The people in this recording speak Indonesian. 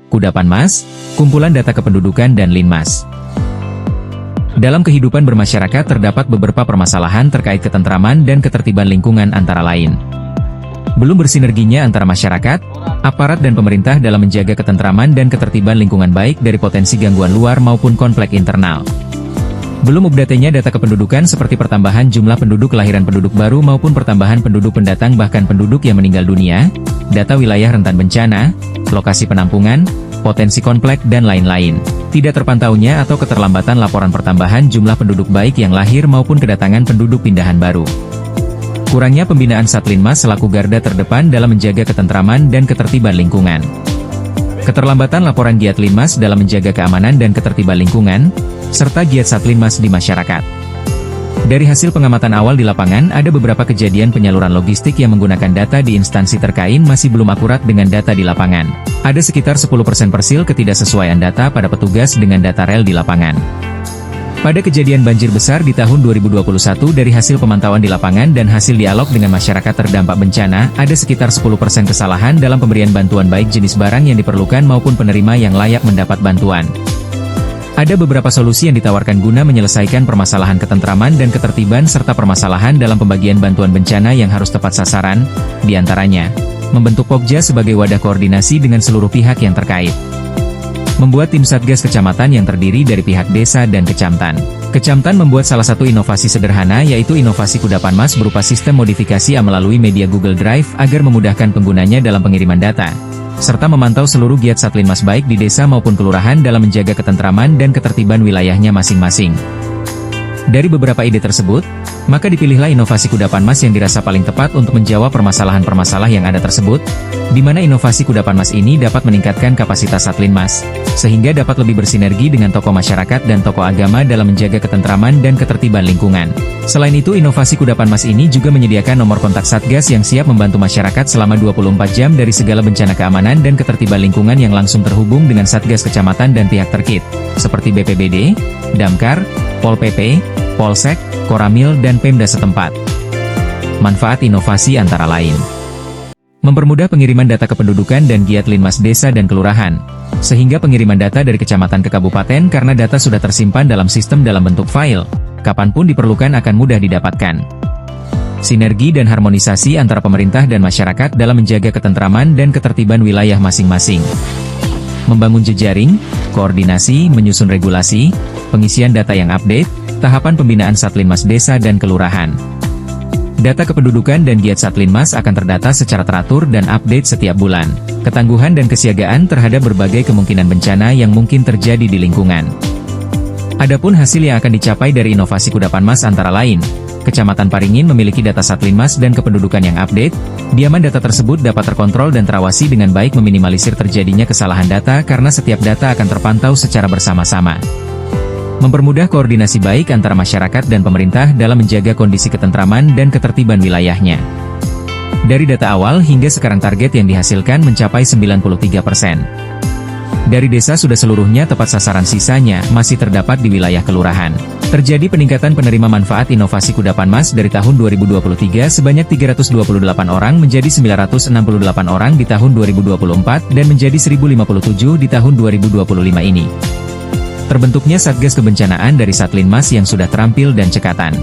Kudapanmas, kumpulan data kependudukan dan Linmas. Dalam kehidupan bermasyarakat terdapat beberapa permasalahan terkait ketentraman dan ketertiban lingkungan antara lain. Belum bersinerginya antara masyarakat, aparat dan pemerintah dalam menjaga ketentraman dan ketertiban lingkungan baik dari potensi gangguan luar maupun konflik internal. Belum update-nya data kependudukan seperti pertambahan jumlah penduduk, kelahiran penduduk baru maupun pertambahan penduduk pendatang bahkan penduduk yang meninggal dunia, data wilayah rentan bencana, lokasi penampungan, potensi konflik dan lain-lain. Tidak terpantaunya atau keterlambatan laporan pertambahan jumlah penduduk baik yang lahir maupun kedatangan penduduk pindahan baru. Kurangnya pembinaan Satlinmas selaku garda terdepan dalam menjaga ketentraman dan ketertiban lingkungan. Keterlambatan laporan giat Linmas dalam menjaga keamanan dan ketertiban lingkungan, serta giat Satlinmas di masyarakat. Dari hasil pengamatan awal di lapangan, ada beberapa kejadian penyaluran logistik yang menggunakan data di instansi terkait masih belum akurat dengan data di lapangan. Ada sekitar 10% persil ketidaksesuaian data pada petugas dengan data rel di lapangan. Pada kejadian banjir besar di tahun 2021 dari hasil pemantauan di lapangan dan hasil dialog dengan masyarakat terdampak bencana, ada sekitar 10% kesalahan dalam pemberian bantuan baik jenis barang yang diperlukan maupun penerima yang layak mendapat bantuan. Ada beberapa solusi yang ditawarkan guna menyelesaikan permasalahan ketentraman dan ketertiban serta permasalahan dalam pembagian bantuan bencana yang harus tepat sasaran, diantaranya, membentuk Pokja sebagai wadah koordinasi dengan seluruh pihak yang terkait. Membuat tim Satgas Kecamatan yang terdiri dari pihak desa dan kecamatan. Kecamatan membuat salah satu inovasi sederhana yaitu inovasi Kudapanmas berupa sistem modifikasi melalui media Google Drive agar memudahkan penggunanya dalam pengiriman data, serta memantau seluruh giat Satlinmas baik di desa maupun kelurahan dalam menjaga ketentraman dan ketertiban wilayahnya masing-masing. Dari beberapa ide tersebut, maka dipilihlah inovasi Kudapanmas yang dirasa paling tepat untuk menjawab permasalahan-permasalahan yang ada tersebut, di mana inovasi Kudapanmas ini dapat meningkatkan kapasitas Satlinmas, sehingga dapat lebih bersinergi dengan tokoh masyarakat dan tokoh agama dalam menjaga ketentraman dan ketertiban lingkungan. Selain itu, inovasi Kudapanmas ini juga menyediakan nomor kontak Satgas yang siap membantu masyarakat selama 24 jam dari segala bencana keamanan dan ketertiban lingkungan yang langsung terhubung dengan Satgas Kecamatan dan pihak terkait, seperti BPBD, Damkar, Pol PP, Polsek, Koramil dan Pemda setempat. Manfaat inovasi antara lain: mempermudah pengiriman data kependudukan dan giat Linmas desa dan kelurahan, sehingga pengiriman data dari kecamatan ke kabupaten karena data sudah tersimpan dalam sistem dalam bentuk file, kapanpun diperlukan akan mudah didapatkan. Sinergi dan harmonisasi antara pemerintah dan masyarakat dalam menjaga ketentraman dan ketertiban wilayah masing-masing. Membangun jejaring, koordinasi, menyusun regulasi, pengisian data yang update, tahapan pembinaan Satlinmas desa dan kelurahan. Data kependudukan dan giat Satlinmas akan terdata secara teratur dan update setiap bulan. Ketangguhan dan kesiagaan terhadap berbagai kemungkinan bencana yang mungkin terjadi di lingkungan. Adapun hasil yang akan dicapai dari inovasi Kudapanmas antara lain, Kecamatan Paringin memiliki data Satlinmas dan kependudukan yang update, di mana data tersebut dapat terkontrol dan terawasi dengan baik, meminimalisir terjadinya kesalahan data karena setiap data akan terpantau secara bersama-sama. Mempermudah koordinasi baik antara masyarakat dan pemerintah dalam menjaga kondisi ketentraman dan ketertiban wilayahnya. Dari data awal hingga sekarang target yang dihasilkan mencapai 93%. Dari desa sudah seluruhnya tepat sasaran, sisanya masih terdapat di wilayah kelurahan. Terjadi peningkatan penerima manfaat inovasi Kudapanmas dari tahun 2023 sebanyak 328 orang menjadi 968 orang di tahun 2024 dan menjadi 1057 di tahun 2025 ini. Terbentuknya Satgas Kebencanaan dari Satlinmas yang sudah terampil dan cekatan.